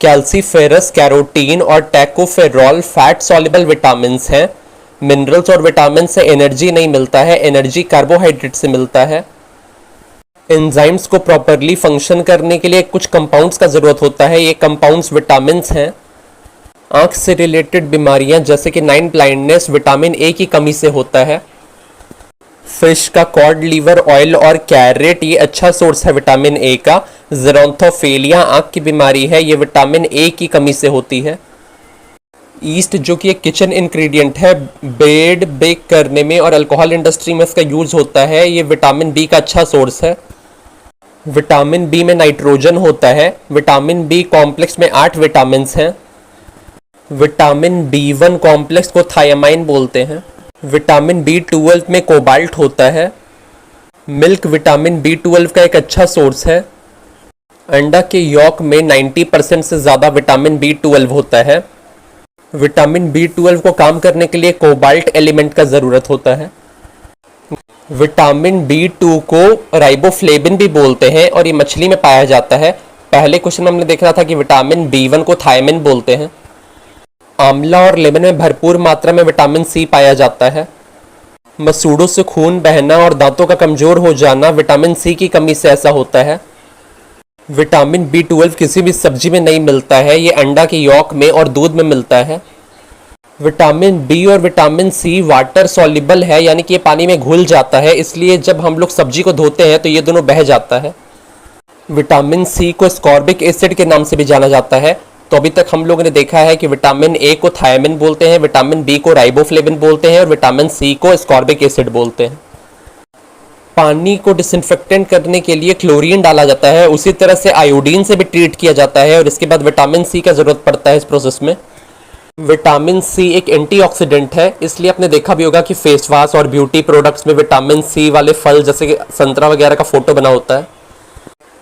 Calciferous, carotene और टैकोफेरॉल fat soluble vitamins हैं। Minerals और विटामिन से एनर्जी नहीं मिलता है, एनर्जी कार्बोहाइड्रेट से मिलता है। एंजाइम्स को प्रॉपरली फंक्शन करने के लिए कुछ कंपाउंड्स का ज़रूरत होता है, ये कंपाउंड्स विटामिन्स हैं। आँख से रिलेटेड बीमारियां जैसे कि नाइट ब्लाइंडनेस विटामिन ए की कमी से होता है। फिश का कॉड लिवर ऑयल और कैरेट ये अच्छा सोर्स है विटामिन ए का। ज़ेरोंथोफेलिया आँख की बीमारी है, ये विटामिन ए की कमी से होती है। ईस्ट जो कि एक किचन इंग्रेडिएंट है, ब्रेड बेक करने में और अल्कोहल इंडस्ट्री में इसका यूज़ होता है, ये विटामिन बी का अच्छा सोर्स है। विटामिन बी में नाइट्रोजन होता है। विटामिन बी कॉम्प्लेक्स में 8 विटामिन्स हैं। विटामिन बी1 कॉम्प्लेक्स को थायामाइन बोलते हैं। विटामिन बी12 में कोबाल्ट होता है। मिल्क विटामिन बी12 का एक अच्छा सोर्स है। अंडा के यॉक में 90% से ज़्यादा विटामिन बी12 होता है। विटामिन बी12 को काम करने के लिए कोबाल्ट एलिमेंट का ज़रूरत होता है। विटामिन बी2 को राइबोफ्लेविन भी बोलते हैं और ये मछली में पाया जाता है। पहले क्वेश्चन में हमने देखा था कि विटामिन बी1 को थायमिन बोलते हैं। आंवला और लेमन में भरपूर मात्रा में विटामिन सी पाया जाता है। मसूड़ों से खून बहना और दांतों का कमज़ोर हो जाना विटामिन सी की कमी से ऐसा होता है। विटामिन बी12 किसी भी सब्जी में नहीं मिलता है, ये अंडा के यॉक में और दूध में मिलता है। विटामिन बी और विटामिन सी वाटर सॉल्युबल है, यानी कि ये पानी में घुल जाता है, इसलिए जब हम लोग सब्जी को धोते हैं तो ये दोनों बह जाता है। विटामिन सी को स्कॉर्बिक एसिड के नाम से भी जाना जाता है। तो अभी तक हम लोगों ने देखा है कि विटामिन ए को थायमिन बोलते हैं, विटामिन बी को राइबोफ्लेविन बोलते हैं और विटामिन सी को स्कॉर्बिक एसिड बोलते हैं। पानी को डिसइंफेक्टेंट करने के लिए क्लोरीन डाला जाता है, उसी तरह से आयोडीन से भी ट्रीट किया जाता है और इसके बाद विटामिन सी का ज़रूरत पड़ता है इस प्रोसेस में। विटामिन सी एक एंटीऑक्सीडेंट है, इसलिए आपने देखा भी होगा कि फेस वॉश और ब्यूटी प्रोडक्ट्स में विटामिन सी वाले फल जैसे कि संतरा वगैरह का फोटो बना होता है।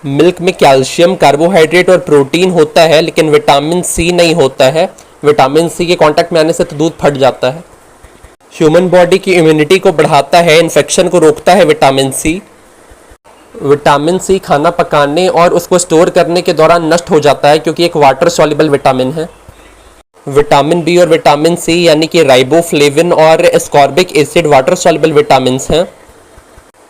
मिल्क में कैल्शियम, कार्बोहाइड्रेट और प्रोटीन होता है, लेकिन विटामिन सी नहीं होता है। विटामिन सी के कांटेक्ट में आने से तो दूध फट जाता है। ह्यूमन बॉडी की इम्यूनिटी को बढ़ाता है, इन्फेक्शन को रोकता है विटामिन सी। विटामिन सी खाना पकाने और उसको स्टोर करने के दौरान नष्ट हो जाता है क्योंकि एक वाटर सॉल्युबल विटामिन है। विटामिन बी और विटामिन सी यानी कि राइबोफ्लेविन और ascorbic acid water soluble vitamin हैं।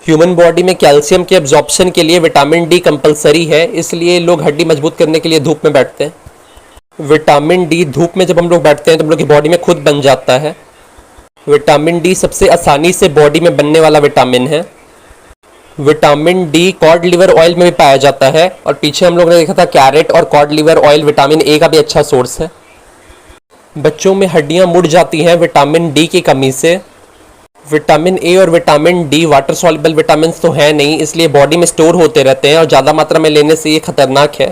ह्यूमन बॉडी में कैल्शियम के एब्जॉर्प्शन के लिए विटामिन डी कंपलसरी है, इसलिए लोग हड्डी मजबूत करने के लिए धूप में बैठते हैं। विटामिन डी धूप में जब हम लोग बैठते हैं तो हम लोग की बॉडी में खुद बन जाता है। विटामिन डी सबसे आसानी से बॉडी में बनने वाला विटामिन है। Vitamin D cod liver oil में भी पाया जाता है और पीछे हम लोग ने देखा था कैरेट और cod liver oil vitamin A का भी अच्छा सोर्स है। बच्चों में हड्डियां मुड़ जाती हैं विटामिन डी की कमी से। विटामिन ए और vitamin D water soluble vitamin तो हैं नहीं, इसलिए बॉडी में स्टोर होते रहते हैं और ज़्यादा मात्रा में लेने से ये खतरनाक है।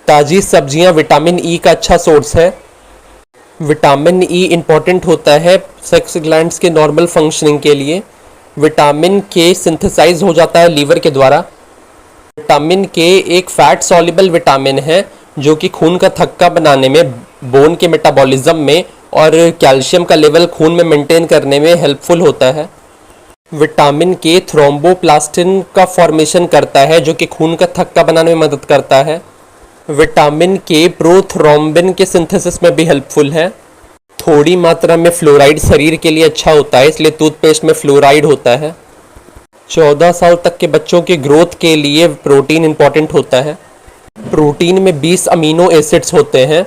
ताज़ी सब्जियां विटामिन ई का अच्छा सोर्स है। विटामिन ई इम्पॉर्टेंट होता है सेक्स ग्लैंड्स के नॉर्मल फंक्शनिंग के लिए। विटामिन के सिंथेसाइज हो जाता है लीवर के द्वारा। विटामिन के एक फैट सॉल्युबल विटामिन है जो कि खून का थक्का बनाने में, बोन के मेटाबॉलिज्म में और कैल्शियम का लेवल खून में मेंटेन करने में हेल्पफुल होता है। विटामिन के थ्रोम्बोप्लास्टिन का फॉर्मेशन करता है जो कि खून का थक्का बनाने में मदद करता है। विटामिन के प्रोथ्रोम्बिन के सिंथेसिस में भी हेल्पफुल है। थोड़ी मात्रा में फ्लोराइड शरीर के लिए अच्छा होता है, इसलिए टूथपेस्ट में फ्लोराइड होता है। 14 साल तक के बच्चों के ग्रोथ के लिए प्रोटीन इंपॉर्टेंट होता है। प्रोटीन में 20 अमीनो एसिड्स होते हैं।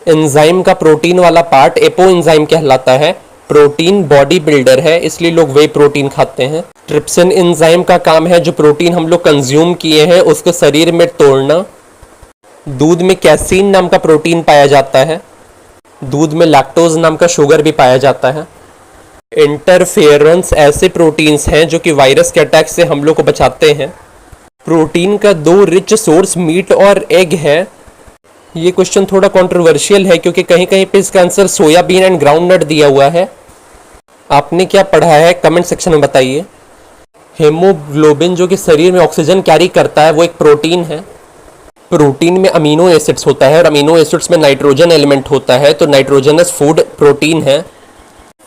एंजाइम का प्रोटीन वाला पार्ट एपो एंजाइम कहलाता है। प्रोटीन बॉडी बिल्डर है, इसलिए लोग वे प्रोटीन खाते हैं। ट्रिप्सिन एंजाइम का काम है जो प्रोटीन हम लोग कंज्यूम किए हैं उसको शरीर में तोड़ना। दूध में कैसीन नाम का प्रोटीन पाया जाता है। दूध में लैक्टोज नाम का शुगर भी पाया जाता है। इंटरफेरेंस ऐसे प्रोटीन्स हैं जो कि वायरस के अटैक से हम लोग को बचाते हैं। प्रोटीन का 2 रिच सोर्स मीट और एग है। ये क्वेश्चन थोड़ा कंट्रोवर्शियल है क्योंकि कहीं कहीं पे इसका answer soybean and groundnut दिया हुआ है। आपने क्या पढ़ा है कमेंट सेक्शन में बताइए। हेमोग्लोबिन जो कि शरीर में ऑक्सीजन कैरी करता है वो एक प्रोटीन है। प्रोटीन में अमीनो एसिड्स होता है और अमीनो एसिड्स में नाइट्रोजन एलिमेंट होता है, तो नाइट्रोजनस फूड प्रोटीन है।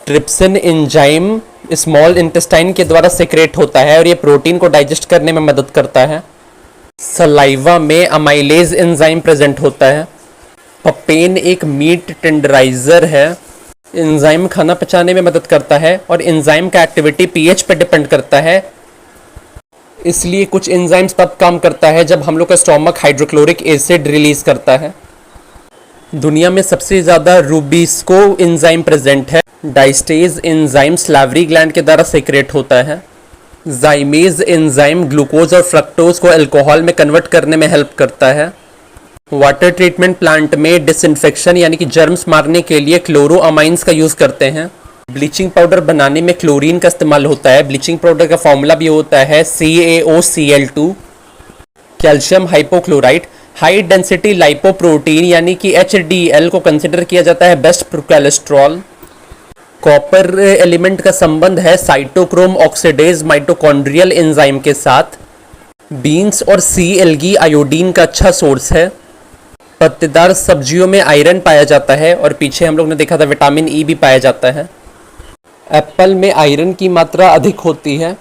ट्रिप्सिन एंजाइम स्मॉल इंटेस्टाइन के द्वारा सेक्रेट होता है और ये प्रोटीन को डाइजेस्ट करने में मदद करता है। सलाइवा में अमाइलेज एंजाइम प्रेजेंट होता है। पपेन एक मीट टेंडराइजर है। एंजाइम खाना पचाने में मदद करता है और एंजाइम का एक्टिविटी पीएच पर डिपेंड करता है, इसलिए कुछ एंजाइम्स तब काम करता है जब हम लोग का स्टोमक हाइड्रोक्लोरिक एसिड रिलीज करता है। दुनिया में सबसे ज़्यादा रूबिस्को एंजाइम प्रेजेंट है। डाइस्टेज एंजाइम सलाइवरी ग्लैंड के द्वारा सेक्रेट होता है। जाइमेज एंजाइम ग्लूकोज और फ्रक्टोज को अल्कोहल में कन्वर्ट करने में हेल्प करता है। वाटर ट्रीटमेंट प्लांट में डिसइंफेक्शन यानी कि जर्म्स मारने के लिए क्लोरोअमाइंस का यूज़ करते हैं। ब्लीचिंग पाउडर बनाने में क्लोरीन का इस्तेमाल होता है। ब्लीचिंग पाउडर का फॉर्मूला भी होता है CaOCl2। Calcium hypochlorite high density lipoprotein यानी कि HDL को कंसिडर किया जाता है बेस्ट कोलेस्ट्रॉल। कॉपर एलिमेंट का संबंध है साइटोक्रोम ऑक्सीडेज माइटोकॉन्ड्रियल एंजाइम के साथ। बीन्स और सी एल्गी आयोडीन का अच्छा सोर्स है। पत्तेदार सब्जियों में आयरन पाया जाता है और पीछे हम लोग ने देखा था विटामिन ई भी पाया जाता है। एप्पल में आयरन की मात्रा अधिक होती है।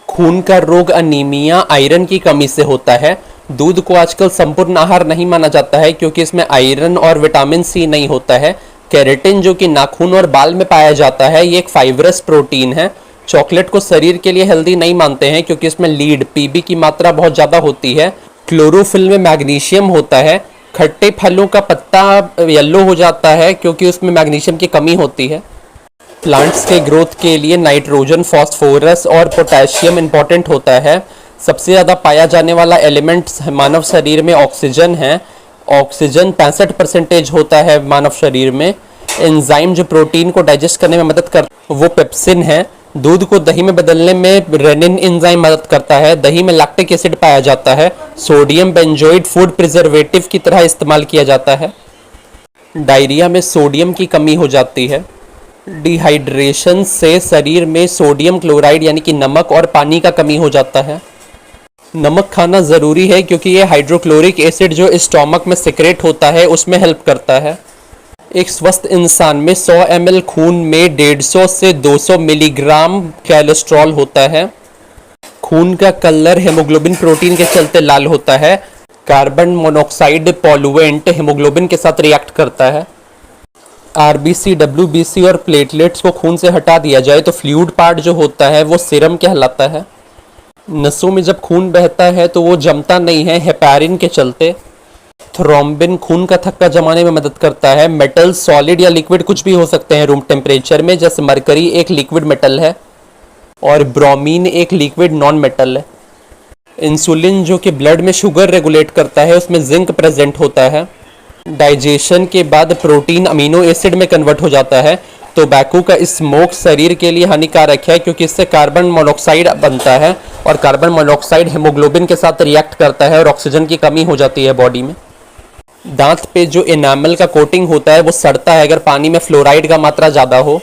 खून का रोग अनीमिया आयरन की कमी से होता है। दूध को आजकल संपूर्ण आहार नहीं माना जाता है क्योंकि इसमें आयरन और विटामिन सी नहीं होता है। केराटिन जो कि नाखून और बाल में पाया जाता है, ये एक फाइब्रस प्रोटीन है। चॉकलेट को शरीर के लिए हेल्दी नहीं मानते हैं क्योंकि इसमें लीड पीबी की मात्रा बहुत ज़्यादा होती है। क्लोरोफिल में मैग्नीशियम होता है। खट्टे फलों का पत्ता येलो हो जाता है क्योंकि उसमें मैग्नीशियम की कमी होती है। प्लांट्स के ग्रोथ के लिए नाइट्रोजन, फास्फोरस और पोटेशियम इंपॉर्टेंट होता है। सबसे ज़्यादा पाया जाने वाला एलिमेंट मानव शरीर में ऑक्सीजन है। ऑक्सीजन 65% होता है मानव शरीर में। एंजाइम जो प्रोटीन को डाइजेस्ट करने में मदद कर वो पेप्सिन है। दूध को दही में बदलने में रेनिन एंजाइम मदद करता है। दही में लैक्टिक एसिड पाया जाता है। सोडियम बेंजोइड फूड प्रिजर्वेटिव की तरह इस्तेमाल किया जाता है। डायरिया में सोडियम की कमी हो जाती है। डिहाइड्रेशन से शरीर में सोडियम क्लोराइड यानी कि नमक और पानी का कमी हो जाता है। नमक खाना ज़रूरी है क्योंकि ये हाइड्रोक्लोरिक एसिड जो स्टोमक में सिक्रेट होता है उसमें हेल्प करता है। एक स्वस्थ इंसान में 100 ml खून में 150 से 200 मिलीग्राम कोलेस्ट्रॉल होता है। खून का कलर हेमोग्लोबिन प्रोटीन के चलते लाल होता है। कार्बन मोनोऑक्साइड पॉल्यूएंट हेमोग्लोबिन के साथ रिएक्ट करता है। आरबीसी, डब्ल्यूबीसी और प्लेटलेट्स को खून से हटा दिया जाए तो फ्लूइड पार्ट जो होता है वो सीरम कहलाता है। नसों में जब खून बहता है तो वो जमता नहीं है हेपारिन के चलते। थ्रोम्बिन खून का थक्का जमाने में मदद करता है। मेटल सॉलिड या लिक्विड कुछ भी हो सकते हैं रूम टेम्परेचर में, जैसे मरकरी एक लिक्विड मेटल है और ब्रोमीन एक लिक्विड नॉन मेटल है। इंसुलिन जो कि ब्लड में शुगर रेगुलेट करता है उसमें जिंक प्रेजेंट होता है। डाइजेशन के बाद प्रोटीन अमीनो एसिड में कन्वर्ट हो जाता है। टोबैको का स्मोक शरीर के लिए हानिकारक है क्योंकि इससे कार्बन मोनोऑक्साइड बनता है और कार्बन मोनोऑक्साइड हेमोग्लोबिन के साथ रिएक्ट करता है और ऑक्सीजन की कमी हो जाती है बॉडी में। दांत पे जो एनामल का कोटिंग होता है वो सड़ता है अगर पानी में फ्लोराइड का मात्रा ज़्यादा हो।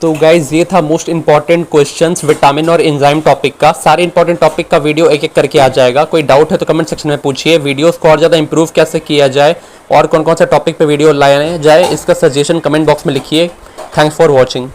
तो गाइज ये था मोस्ट इंपॉर्टेंट क्वेश्चंस विटामिन और एंजाइम टॉपिक का। सारे इंपॉर्टेंट टॉपिक का वीडियो एक एक करके आ जाएगा। कोई डाउट है तो कमेंट सेक्शन में पूछिए। वीडियोस को और ज़्यादा इंप्रूव कैसे किया जाए और कौन कौन सा टॉपिक पे वीडियो लाया जाए इसका सजेशन कमेंट बॉक्स में लिखिए। Thanks for watching.